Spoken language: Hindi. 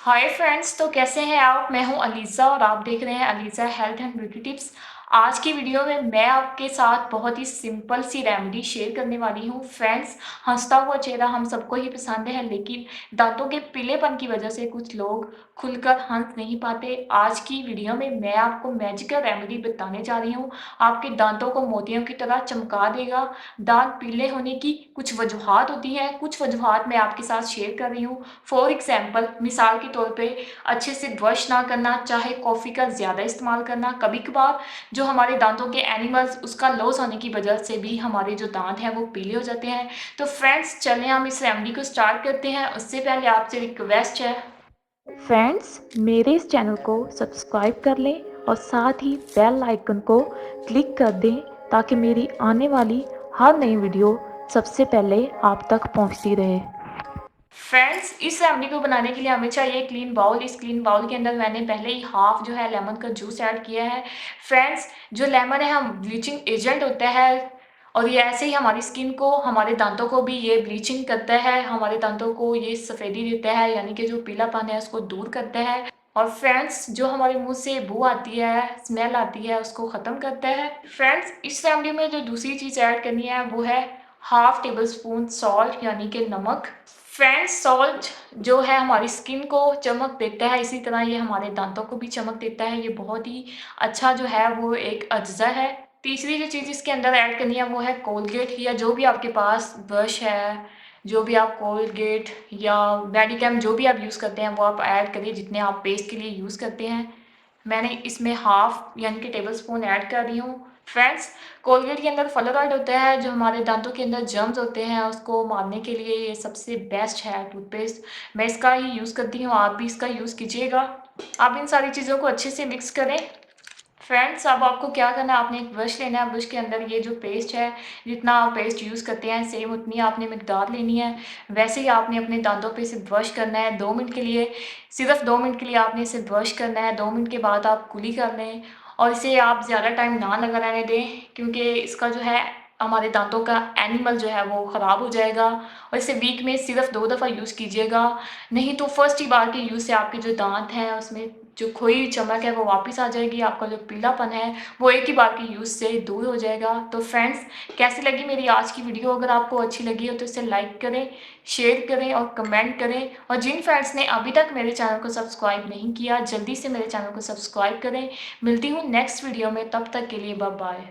हाय फ्रेंड्स, तो कैसे हैं आप। मैं हूं अलीज़ा और आप देख रहे हैं Aliza health and beauty tips. आज की वीडियो में मैं आपके साथ बहुत ही सिंपल सी रेमेडी शेयर करने वाली हूं। फ्रेंड्स, हंसता हुआ चेहरा हम सबको ही पसंद है, लेकिन दांतों के पीलेपन की वजह से कुछ लोग खुलकर हंस नहीं पाते। आज की वीडियो में मैं आपको मैजिकल रेमेडी बताने जा रही हूँ। आपके दांतों को मोतियों की तरह चमका देगा। दांत पीले होने की कुछ वजूहात होती हैं, कुछ वजूहात मैं आपके साथ शेयर कर रही हूँ। फॉर एग्जाम्पल, मिसाल के तौर पे अच्छे से ब्रश ना करना, चाहे कॉफ़ी का ज़्यादा इस्तेमाल करना, कभी कभार जो हमारे दांतों के एनिमल्स उसका लॉस होने की वजह से भी हमारे जो दांत हैं वो पीले हो जाते हैं। तो फ्रेंड्स, चलें हम इस रेमेडी को स्टार्ट करते हैं। उससे पहले आपसे रिक्वेस्ट है, फ्रेंड्स, मेरे इस चैनल को सब्सक्राइब कर लें और साथ ही बेल आइकन को क्लिक कर दें ताकि मेरी आने वाली हर नई वीडियो सबसे पहले आप तक पहुंचती रहे। फ्रेंड्स, इस रेमेडी को बनाने के लिए हमें चाहिए क्लीन बाउल। इस क्लीन बाउल के अंदर मैंने पहले ही हाफ जो है लेमन का जूस ऐड किया है। फ्रेंड्स, जो लेमन है हम ब्लीचिंग एजेंट होता है, और ये ऐसे ही हमारी स्किन को, हमारे दांतों को भी ये ब्लीचिंग करता है, हमारे दांतों को ये सफ़ेदी देता है, यानी कि जो पीलापन है उसको दूर करता है। और फ्रेंड्स, जो हमारे मुंह से बू आती है, स्मेल आती है, उसको ख़त्म करता है। फ्रेंड्स, इस रेमेडी में जो दूसरी चीज़ ऐड करनी है वो है हाफ टेबल स्पून सॉल्ट, यानी कि नमक। फ्रेंड्स, सॉल्ट जो है हमारी स्किन को चमक देता है, इसी तरह ये हमारे दांतों को भी चमक देता है। ये बहुत ही अच्छा जो है वो एक अज्जा है। तीसरी जो चीज़ इसके अंदर ऐड करनी है वो है कोलगेट, या जो भी आपके पास ब्रश है, जो भी आप कोलगेट या मेडिकेम जो भी आप यूज़ करते हैं वो आप ऐड करिए, जितने आप पेस्ट के लिए यूज़ करते हैं। मैंने इसमें हाफ यानी कि टेबल स्पून ऐड कर रही हूँ। फ्रेंड्स, कोलगेट के अंदर फ्लोराइड होता है, जो हमारे दांतों के अंदर जर्म्स होते हैं उसको मारने के लिए ये सबसे बेस्ट है टूथपेस्ट। मैं इसका ही यूज़ करती हूँ, आप भी इसका यूज़ कीजिएगा। आप इन सारी चीज़ों को अच्छे से मिक्स करें। फ्रेंड्स, अब आपको क्या करना है, आपने एक ब्रश लेना है। ब्रश के अंदर ये जो पेस्ट है, जितना आप पेस्ट यूज़ करते हैं सेम उतनी आपने मिकदार लेनी है। वैसे ही आपने अपने दांतों पे इसे ब्रश करना है 2 मिनट के लिए। सिर्फ 2 मिनट के लिए आपने इसे ब्रश करना है। 2 मिनट के बाद आप कुली कर लें, और इसे आप ज़्यादा टाइम ना लगा रहने दें, क्योंकि इसका जो है हमारे दांतों का एनिमल जो है वो ख़राब हो जाएगा। और इसे वीक में सिर्फ 2 दफ़ा यूज़ कीजिएगा, नहीं तो फर्स्ट ही बार के यूज़ से आपके जो दांत हैं उसमें जो खोई हुई चमक है वो वापस आ जाएगी। आपका जो पीलापन है वो एक ही बार के यूज़ से दूर हो जाएगा। तो फ्रेंड्स, कैसी लगी मेरी आज की वीडियो। अगर आपको अच्छी लगी हो तो इसे लाइक करें, शेयर करें और कमेंट करें। और जिन फ्रेंड्स ने अभी तक मेरे चैनल को सब्सक्राइब नहीं किया, जल्दी से मेरे चैनल को सब्सक्राइब करें। मिलती हूँ नेक्स्ट वीडियो में, तब तक के लिए बाय बाय।